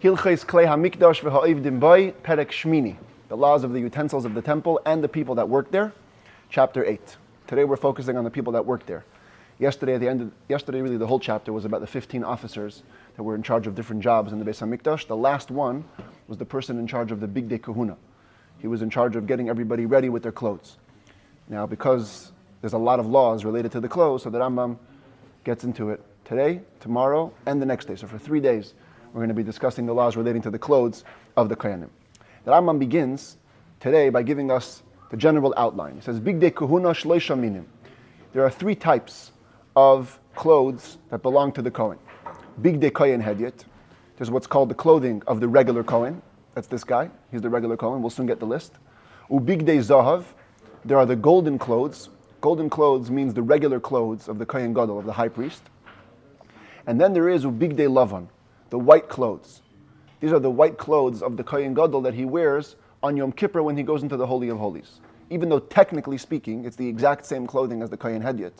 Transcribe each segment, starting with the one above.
Hilchos Klei Hamikdash v'ha'ivdim bai, Perek Shmini. The laws of the utensils of the temple and the people that work there. Chapter 8. Today we're focusing on the people that work there. Yesterday, really the whole chapter was about the 15 officers that were in charge of different jobs in the Beis Hamikdash. The last one was the person in charge of the Big Day Kahuna. He was in charge of getting everybody ready with their clothes. Now, because there's a lot of laws related to the clothes, so the Rambam gets into it today, tomorrow, and the next day. So for 3 days, we're going to be discussing the laws relating to the clothes of the Kohanim. The Rambam begins today by giving us the general outline. He says, Big Day Kahuna Shleisha Minim. There are 3 types of clothes that belong to the Kohen. Big Day Kohen Hedyet. There's what's called the clothing of the regular Kohen. That's this guy. He's the regular Kohen. We'll soon get the list. Big Day Zahav. There are the golden clothes. Golden clothes means the regular clothes of the Kohen Gadol, of the high priest. And then there is Big Day Lavan, the white clothes. These are the white clothes of the Kohen Gadol that he wears on Yom Kippur when he goes into the Holy of Holies. Even though technically speaking, it's the exact same clothing as the Kohen Hedyet,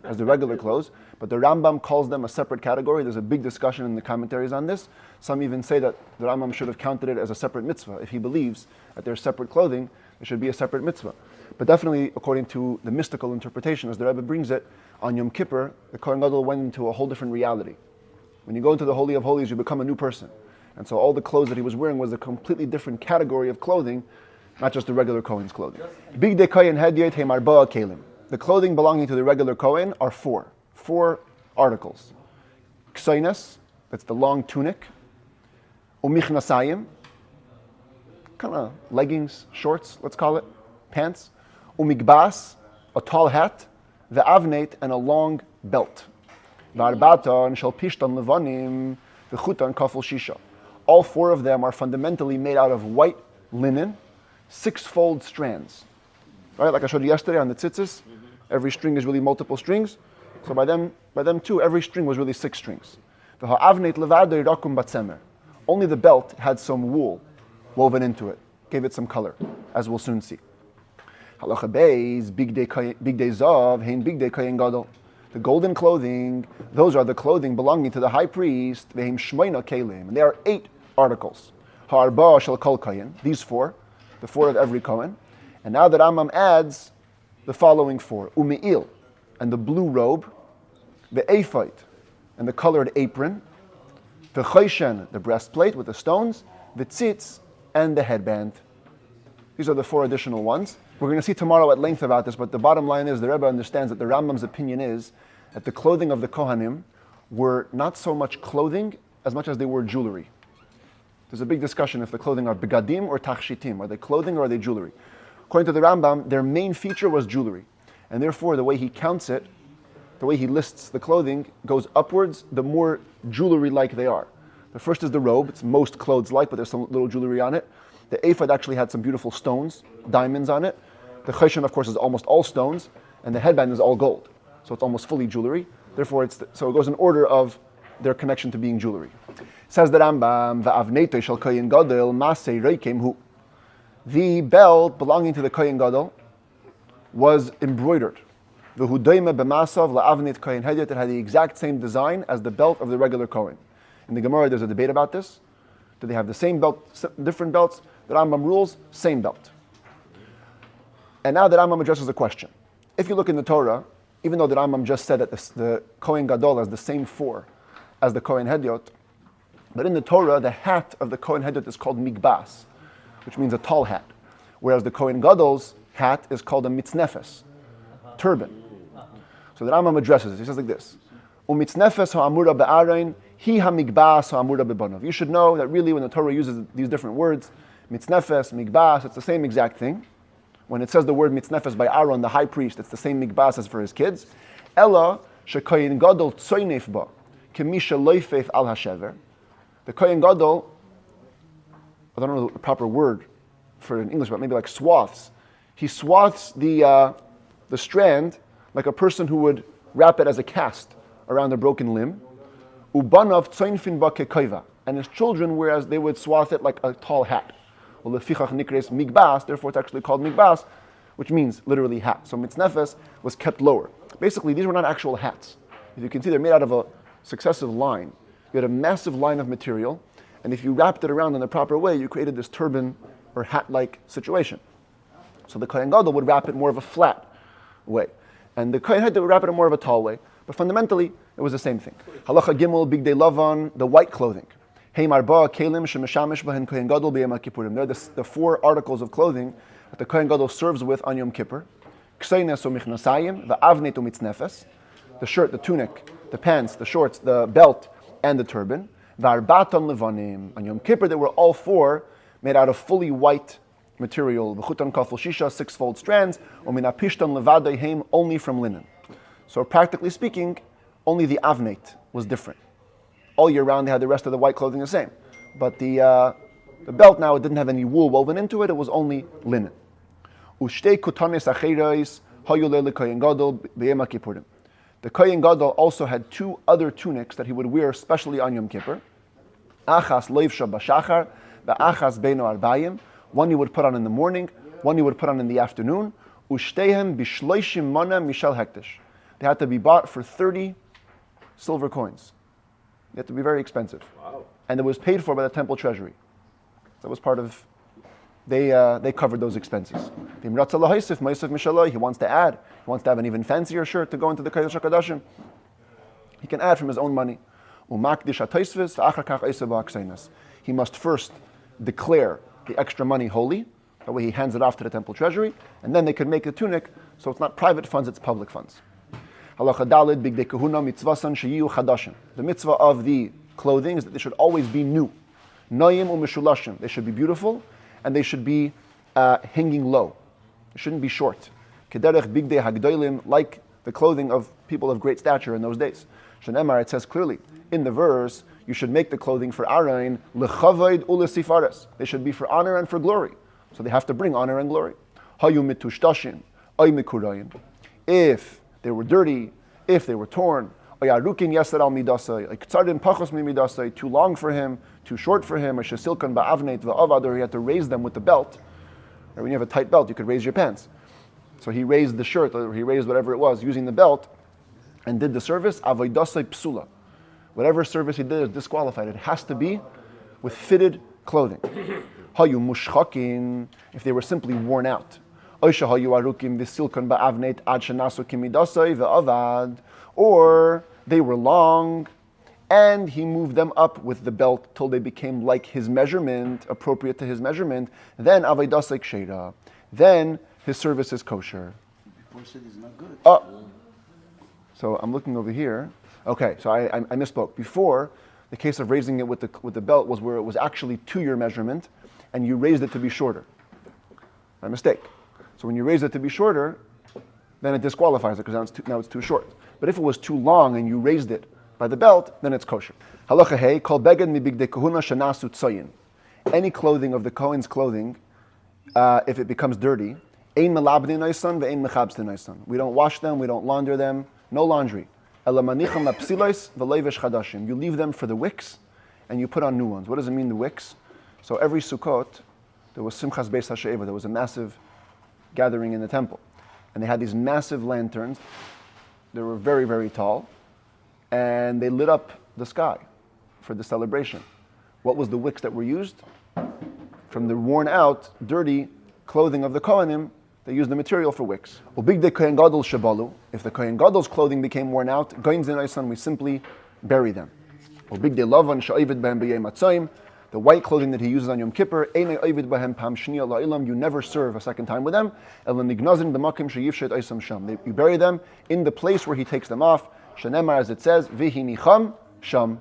as the regular clothes, but the Rambam calls them a separate category. There's a big discussion in the commentaries on this. Some even say that the Rambam should have counted it as a separate mitzvah. If he believes that there's separate clothing, it should be a separate mitzvah. But definitely, according to the mystical interpretation, as the Rebbe brings it, on Yom Kippur, the Kohen Gadol went into a whole different reality. When you go into the Holy of Holies, you become a new person. And so all the clothes that he was wearing was a completely different category of clothing, not just the regular Kohen's clothing. Big Day Kohen Hedyet Hem Arba'a Kelim. The clothing belonging to the regular Kohen are 4 articles. Ksainas, that's the long tunic. Umichnasayim, kind of leggings, shorts, let's call it, pants. Umigbas, a tall hat. Ve'avneit, and a long belt. V'arbata and shalpishtan levanim, v'chutan kafel shisha. All 4 of them are fundamentally made out of white linen, 6-fold strands. Right, like I showed you yesterday on the tzitzis, every string is really multiple strings. So by them too, every string was really 6 strings. V'ha'avneit levadei rakum batzemer. Only the belt had some wool woven into it, gave it some color, as we'll soon see. Halacha Beis, Big Day Zav, Hein Big Day Kohen Gadol. The golden clothing, those are the clothing belonging to the high priest, Ve'hem Shmeina Kelim. And there are 8 articles. Ha'arba shel kol Kohen, these 4, the 4 of every Kohen. And now the Rambam adds the following 4. Ume'il, and the blue robe, the ephod, and the colored apron, the choshen, the breastplate with the stones, the tzitz, and the headband. These are the 4 additional ones. We're going to see tomorrow at length about this, but the bottom line is the Rebbe understands that the Rambam's opinion is that the clothing of the Kohanim were not so much clothing as much as they were jewelry. There's a big discussion if the clothing are begadim or tachshitim. Are they clothing or are they jewelry? According to the Rambam, their main feature was jewelry. And therefore, the way he counts it, the way he lists the clothing, goes upwards the more jewelry-like they are. The first is the robe. It's most clothes-like, but there's some little jewelry on it. The ephod actually had some beautiful stones, diamonds on it. The choshen, of course, is almost all stones, and the headband is all gold. So it's almost fully jewelry. Therefore, so it goes in order of their connection to being jewelry. Says the Rambam, Va'avneitei shel Kohen Gadol masei reikem hu. The belt belonging to the Kohen Gadol was embroidered. The hudoime b'masav la'avneit Kohen Hedyet. It had the exact same design as the belt of the regular Kohen. In the Gemara, there's a debate about this. Do they have the same belt, different belts? The Rambam rules, same belt. And now the Rambam addresses a question. If you look in the Torah, even though the Rambam just said that the Kohen Gadol has the same 4 as the Kohen Hedyot, but in the Torah, the hat of the Kohen Hedyot is called migbas, which means a tall hat, whereas the Kohen Gadol's hat is called a mitznefes, turban. So the Rambam addresses it. He says like this: Umitznefes ha'amura be'arein hi hamigbas ha'amura be'banav. You should know that really when the Torah uses these different words, mitznefes, migbas, it's the same exact thing. When it says the word mitznefes by Aaron, the high priest, it's the same migbas as for his kids. Ella shekohen gadol tzoynef ba kemisha loifef al hashever. The Kohen Gadol, I don't know the proper word for it in English, but maybe like swaths. He swaths the strand like a person who would wrap it as a cast around a broken limb. Ubanav tzoynfin ba kekoiva. And his children, whereas they would swath it like a tall hat. Well, lefichach nikres migbas, therefore it's actually called migbas, which means literally hat. So mitznefes was kept lower. Basically, these were not actual hats. As you can see, they're made out of a successive line. You had a massive line of material, And if you wrapped it around in the proper way, you created this turban or hat-like situation. So the Kohen Gadol would wrap it more of a flat way. And the Kohen had to wrap it in more of a tall way. But fundamentally, it was the same thing. Halacha Gimel, Bigdei Lavan, the white clothing. Hey Marba, Kelim, Shemeshamish Bahen Kohen Gadol B'Yom Kippurim. They're the 4 articles of clothing that the Kohen Gadol serves with on Yom Kippur. Kseines u'michnasayim, va'avnet u'mitznefes. The shirt, the tunic, the pants, the shorts, the belt, and the turban. V'arbaton levanim. On Yom Kippur, they were all 4 made out of fully white material. V'chutan kafel shisha, 6-fold strands. U'minapishtan levadayhem, only from linen. So practically speaking, only the avnet was different. All year round, they had the rest of the white clothing the same. But the belt now, it didn't have any wool woven into it. It was only linen. Ushtei kutanes acherais hayule leKohen Gadol b'Yom Kippurim. The Kohen Gadol also had 2 other tunics that he would wear, especially on Yom Kippur. Achas loivsha b'shachar, v'achas beino arbayim. One you would put on in the morning, one you would put on in the afternoon. Ushteihem b'shloishim mana mishal hektish. They had to be bought for 30 silver coins. They had to be very expensive. Wow. And it was paid for by the temple treasury. That was part of, they covered those expenses. He wants to add. He wants to have an even fancier shirt to go into the Kodesh HaKodashim. He can add from his own money. He must first declare the extra money holy. That way he hands it off to the temple treasury. And then they can make the tunic, so it's not private funds, it's public funds. Halacha Daled Bigdei Kahuna Mitzvasan Sheyiu Chadashim. The mitzvah of the clothing is that they should always be new. Noyim u'meshulashim. They should be beautiful, and they should be hanging low. They shouldn't be short. Kederech Bigdei Hagdolim, like the clothing of people of great stature in those days. Shenemar, it says clearly in the verse, you should make the clothing for Aaron lechavayd ulesifares. They should be for honor and for glory. So they have to bring honor and glory. Hayu mitushtashim ay mikurayim. If they were dirty, if they were torn, too long for him, too short for him, or he had to raise them with the belt. Or when you have a tight belt, you could raise your pants. So he raised the shirt, or he raised whatever it was, using the belt, and did the service. Psula. Whatever service he did is disqualified. It has to be with fitted clothing. If they were simply worn out. Or they were long, and he moved them up with the belt till they became like his measurement, appropriate to his measurement. Then avaydasek sheira. Then his service is kosher. Before said is not good. So I'm looking over here. Okay, so I misspoke. Before, the case of raising it with the belt was where it was actually to your measurement, and you raised it to be shorter. My mistake. So when you raise it to be shorter, then it disqualifies it because now it's too short. But if it was too long and you raised it by the belt, then it's kosher. Halacha hey, kol beged mi bigdei kahuna shanasu tzayin. Any clothing of the Kohen's clothing, if it becomes dirty, ein melabdin naisan ve'ein mechabstin naisan. We don't wash them, we don't launder them, no laundry. Ela manicham lapsilos v'leivesh chadashim. You leave them for the wicks, and you put on new ones. What does it mean, the wicks? So every Sukkot, there was Simchas Beis HaShe'eva, there was a massive gathering in the temple. And they had these massive lanterns. They were very, very tall. And they lit up the sky for the celebration. What was the wicks that were used? From the worn out, dirty clothing of the Kohanim, they used the material for wicks. If the Kohen Gadol's clothing became worn out, we simply bury them. The white clothing that he uses on Yom Kippur, you never serve a second time with them. You bury them in the place where he takes them off. As it says, sham.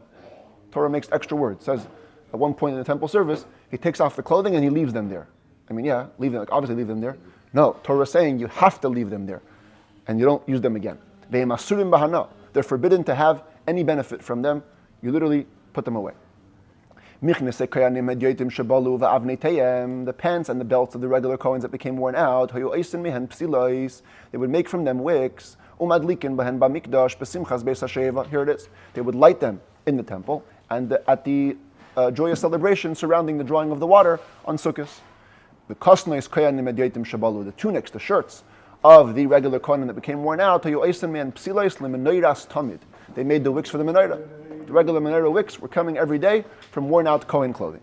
Torah makes extra words. It says at one point in the temple service, he takes off the clothing and he leaves them there. I mean, yeah, obviously leave them there. No, Torah is saying you have to leave them there, and you don't use them again. They're forbidden to have any benefit from them. You literally put them away. The pants and the belts of the regular Kohens that became worn out, they would make from them wicks. Here it is. They would light them in the temple, and at the joyous celebration surrounding the drawing of the water on Sukkot. The tunics, the shirts of the regular Kohen that became worn out, they made the wicks for the menorah. The regular menorah wicks were coming every day from worn out Kohen clothing.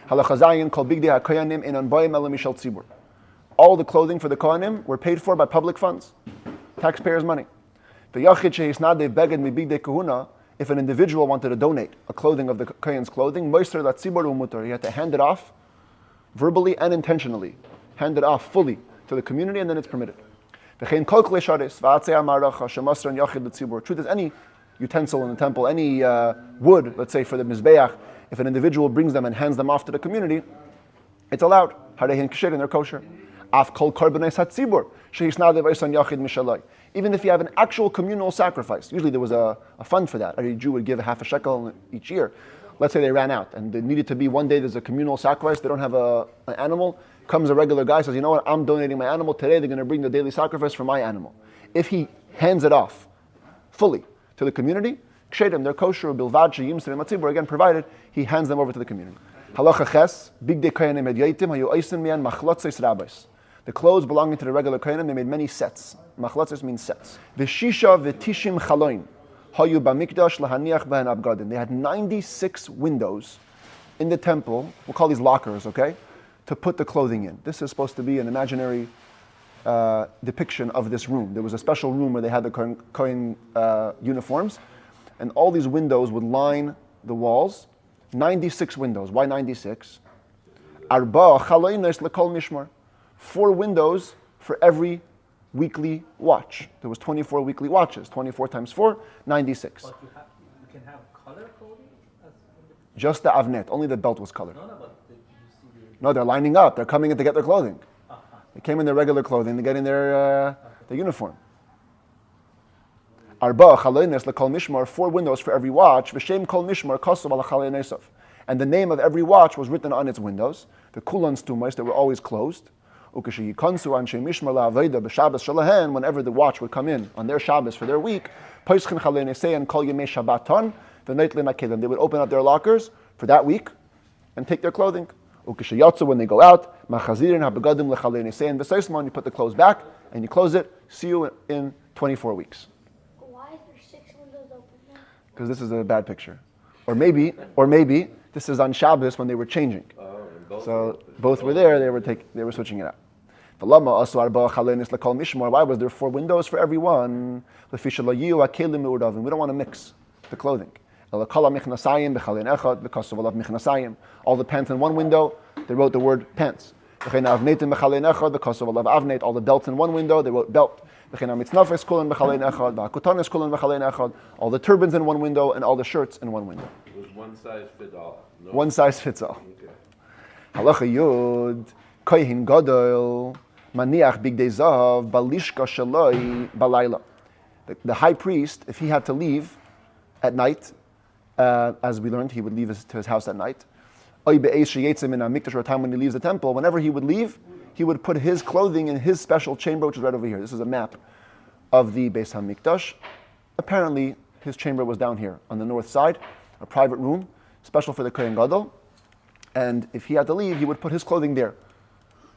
Halacha Zayin kol bigdei hakohanim inan bayim ela mishal tzibur. All the clothing for the Kohanim were paid for by public funds, taxpayers' money. The Yachid shehisnadev beged mi bigdei kahuna. If an individual wanted to donate a clothing of the Kohen's clothing, moiser la tzibur umutar, he had to hand it off verbally and intentionally, hand it off fully to the community, and then it's permitted. Truth is, any utensil in the temple, any wood, let's say for the mizbeach, if an individual brings them and hands them off to the community, it's allowed. And they're kosher. Even if you have an actual communal sacrifice, usually there was a fund for that. Every Jew would give half a shekel each year. Let's say they ran out and there needed to be one day there's a communal sacrifice, they don't have an animal, comes a regular guy, says, you know what, I'm donating my animal, today they're going to bring the daily sacrifice for my animal. If he hands it off fully to the community, kshedim, they're kosher, bilvad, sheyim, serim, atzibur, again, provided he hands them over to the community. Halacha ches, bigdei kohanim ed yaitim, hayu oisim mian machlotzeis rabbis. The clothes belonging to the regular kohanim, they made many sets. Machlotzeis means sets. V'shisha v'tishim chaloin. Hayu b'Hamikdash lahaniach b'hen abgadim. They had 96 windows in the temple. We'll call these lockers, okay? To put the clothing in. This is supposed to be an imaginary depiction of this room. There was a special room where they had the Kohen uniforms, and all these windows would line the walls. 96 windows. Why 96? Arba chaloinos lekol mishmar. 4 windows for every weekly watch. There was 24 weekly watches. 24 times 4, 96. But you can have color coding? Just the avnet. Only the belt was colored. But you see No, they're lining up. They're coming in to get their clothing. They came in their regular clothing. They get in their uniform. Arba chaloines lekol mishmar. 4 windows for every watch. V'shem kol mishmar kosov ala chaloinesav. And the name of every watch was written on its windows. The kulan stumais that were always closed. Whenever the watch would come in on their Shabbos for their week, they would open up their lockers for that week and take their clothing. When they go out, you put the clothes back and you close it. See you in 24 weeks. Why is there 6 windows open now? Because this is a bad picture. Or maybe this is on Shabbos when they were changing. So both were there, they were switching it out. Why was there 4 windows for everyone? We don't want to mix the clothing. All the pants in one window, they wrote the word pants. All the belts in one window, they wrote belt. All the turbans in one window and all the shirts in one window. It was one size fits all. No? One size fits all. Okay. Halacha Yud, Kohen Gadol, Maniach Bigdei Zav, Balishka Shaloi, Balayla. The high priest, if he had to leave at night, as we learned, he would leave to his house at night. Oy be'ez sheyetzim in Hamikdash, or a time when he leaves the temple, whenever he would leave, he would put his clothing in his special chamber, which is right over here. This is a map of the Beis Hamikdash. Apparently, his chamber was down here on the north side, a private room, special for the Kohen Gadol. And if he had to leave, he would put his clothing there.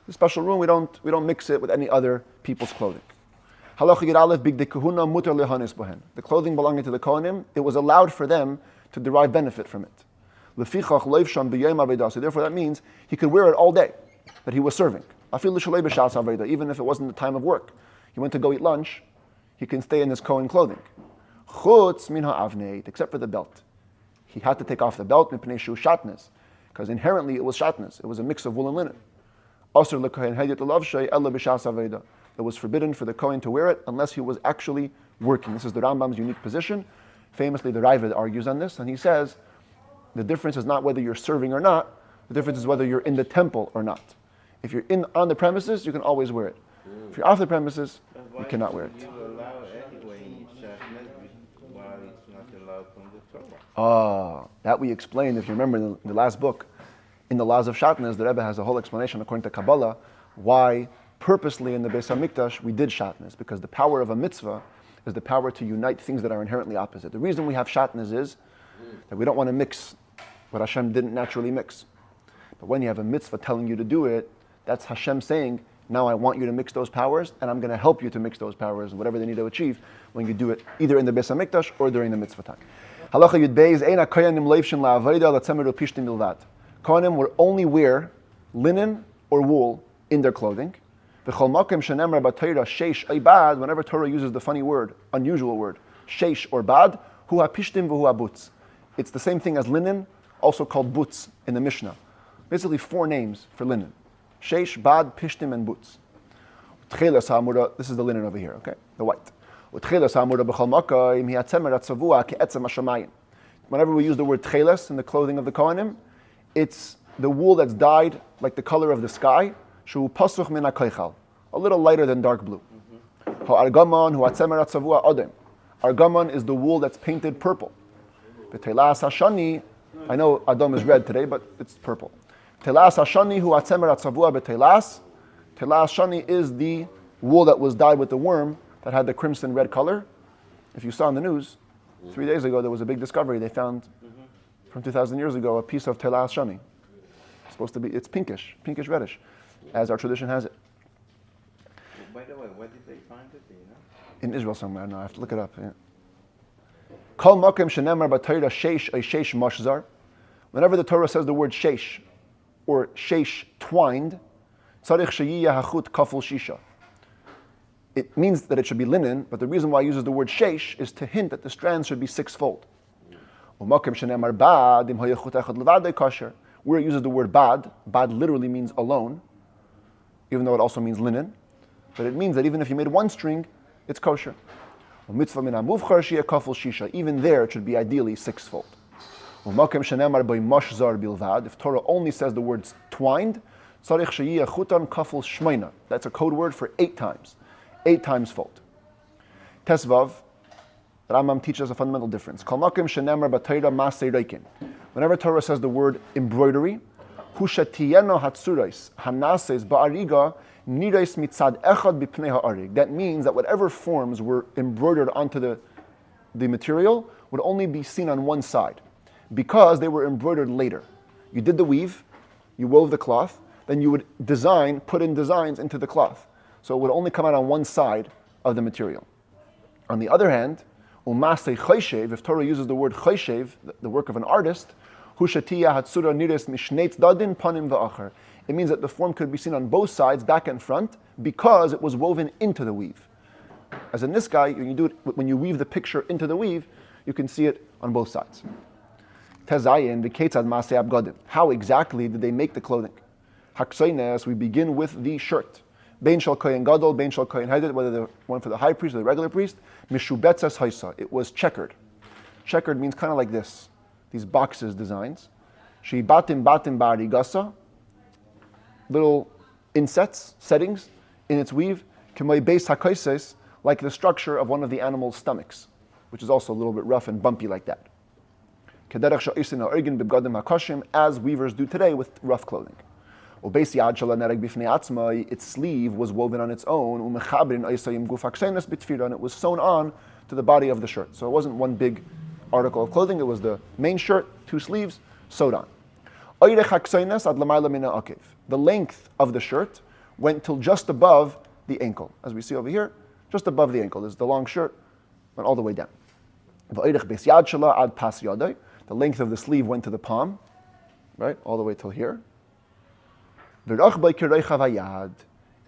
The special room, we don't mix it with any other people's clothing. Halacha Yud Aleph bigdei kahuna mutar lehanis bohen. The clothing belonging to the Kohanim, it was allowed for them to derive benefit from it. Lefichach loif sham b'yom aveda. So therefore, that means he could wear it all day that he was serving. Afilu shalei b'shas aveda. Even if it wasn't the time of work, he went to go eat lunch, he can stay in his Kohen clothing. Chutz min ha'avneit, except for the belt. He had to take off the belt mipnei shu shatnez, because inherently it was shatnez. It was a mix of wool and linen. Asur lekohen hedyot l'lavshay ela b'shas aveda. It was forbidden for the Kohen to wear it unless he was actually working. This is the Rambam's unique position. Famously, the Rabbi argues on this, and he says the difference is not whether you're serving or not. The difference is whether you're in the temple or not. If you're on the premises, you can always wear it. If you're off the premises, you cannot wear it. You allow anyway in Shachnet, why it's not allowed from the Torah? That we explained, if you remember in the last book, in the laws of Shatnez, the Rebbe has a whole explanation according to Kabbalah why purposely in the Beis Hamikdash we did Shatnez, because the power of a mitzvah is the power to unite things that are inherently opposite. The reason we have Shatnez is that we don't want to mix what Hashem didn't naturally mix. But when you have a mitzvah telling you to do it, that's Hashem saying, now I want you to mix those powers, and I'm going to help you to mix those powers, whatever they need to achieve, when you do it either in the Beis Hamikdash or during the mitzvah time. Halacha Yud Beis, Eina Koyanim Leifshin La'avoda Latzemeru Pishtim Milvad. Kohanim would only wear linen or wool in their clothing. V'chol makom shenemar b'Torah sheish ay bad, whenever Torah uses the funny word, unusual word, sheish or bad, hu ha'pishtim v'hu ha'butz. It's the same thing as linen, also called butz in the Mishnah. Basically 4 names for linen. Sheish, bad, pishtim, and butz. Tchelas ha'amura, this is the linen over here, okay? The white. Tchelas ha'amura b'chol makom hi ha'tzemer ha'tzavua ke'etzem ha'shamayim. Whenever we use the word tchelas in the clothing of the Kohanim, it's the wool that's dyed like the color of the sky, shu pasuch min ha'koichal, a little lighter than dark blue. Ha'argamon hu ha'tzemer ha'tzavua odem. Argamon is the wool that's painted purple. V'telas ha'shani, I know Adam is red today, but it's purple. Telas hashani hu atzemer atzavua betelas. Telas shani is the wool that was dyed with the worm that had the crimson red color. If you saw in the news, 3 days ago there was a big discovery. They found from 2,000 years ago a piece of telas shani. It's supposed to be, it's pinkish reddish, as our tradition has it. By the way, where did they find it? Do you know? In Israel somewhere. No, I have to look it up. Yeah. Kol makom shenemar b'Torah sheish ay sheish mashzar. Whenever the Torah says the word sheish, or sheish twined, tzarich sheyiyah hachut kaful shisha. It means that it should be linen, but the reason why it uses the word sheish is to hint that the strands should be 6-fold. Umakim shenemar bad im hayachut echad levadei kasher. Where it uses the word bad literally means alone, even though it also means linen. But it means that even if you made 1 string, it's kosher. Mitzvah min hamuvchar sheyeh kaful shisha. Even there, it should be ideally 6-fold. If Torah only says the words twined, that's a code word for 8 times. 8 times fold. Tesvav, Rambam teaches us a fundamental difference. Whenever Torah says the word embroidery, that means that whatever forms were embroidered onto the material would only be seen on one side, because they were embroidered later. You did the weave, you wove the cloth, then you would put in designs into the cloth. So it would only come out on one side of the material. On the other hand, if Torah uses the word choshev, the work of an artist, it means that the form could be seen on both sides, back and front, because it was woven into the weave. As in this guy, when you weave the picture into the weave, you can see it on both sides. How exactly did they make the clothing? We begin with the shirt. Bein shel kohen gadol, bein shel kohen heded, whether the one for the high priest or the regular priest. Mishubetzes haisa. It was checkered. Checkered means kind of like this. These boxes designs. She batim ba'arigasa. Little insets, settings in its weave. K'may beis hakaises, like the structure of one of the animal's stomachs, which is also a little bit rough and bumpy like that. As weavers do today with rough clothing. Its sleeve was woven on its own, and it was sewn on to the body of the shirt. So it wasn't one big article of clothing, it was the main shirt, 2 sleeves, sewed on. The length of the shirt went till just above the ankle. As we see over here, just above the ankle. This is the long shirt, went all the way down. The length of the sleeve went to the palm, right, all the way till here. And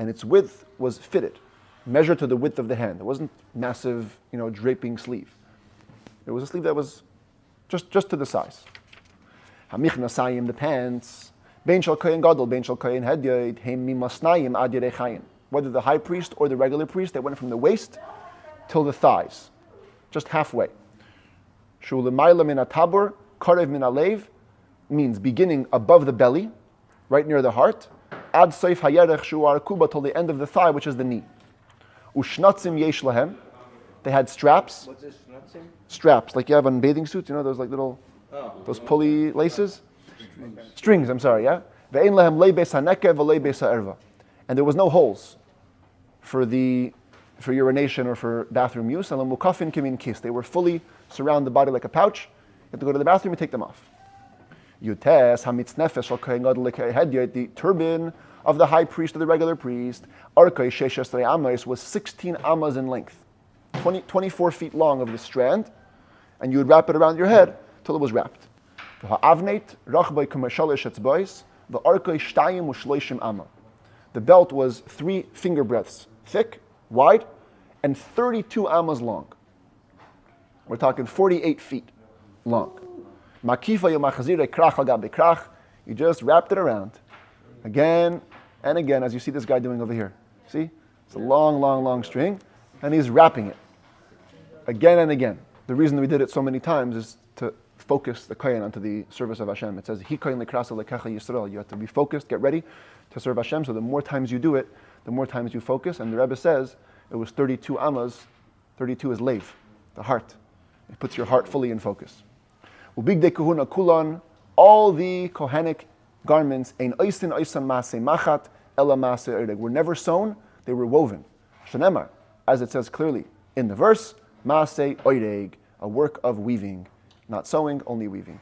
its width was fitted, measured to the width of the hand. It wasn't massive, draping sleeve. It was a sleeve that was just to the size. Hamikdash, the pants, bein shel kohen gadol, bein shel kohen heded, hem mimasnayim ad yerei chayim. Whether the high priest or the regular priest, they went from the waist till the thighs, just halfway. Shu l'mayla min atabur, karev min alev, means beginning above the belly, right near the heart, ad seif hayerech shu arkuba, till the end of the thigh, which is the knee. Ushnatzim yesh lahem, they had straps. What's this, schnatzim? Straps, like you have on bathing suits, those like little, those pulley laces? Strings, I'm sorry, yeah? Ve'ein lahem leibes hanekev v'leibes ha'erva. And there was no holes for urination or for bathroom use. And mukafin kimin kis, they were fully surround the body like a pouch. You have to go to the bathroom and take them off. Yutes hamitznefesh al kohen gadol hedyot, the turban of the high priest or the regular priest, arkay sheshesrei amas, was 16 amas in length, 24 feet long of the strand, and you would wrap it around your head till it was wrapped. The belt was 3 finger breadths thick, wide, and 32 amas long. We're talking 48 feet long. You just wrapped it around again and again, as you see this guy doing over here. See? It's a long, long, long string, and he's wrapping it again and again. The reason we did it so many times is to focus the kohen onto the service of Hashem. It says, "Hi kohen lekrasa lekecha Yisrael." You have to be focused, get ready to serve Hashem. So the more times you do it, the more times you focus. And the Rebbe says it was 32 amas. 32 is leiv, the heart. It puts your heart fully in focus. Ubigdei kahuna kulon, all the kohenic garments, ein oisin oisan maaseh machat ela maaseh oireg, were never sewn, they were woven. Shenemar, as it says clearly in the verse, maaseh oireg, a work of weaving, not sewing, only weaving.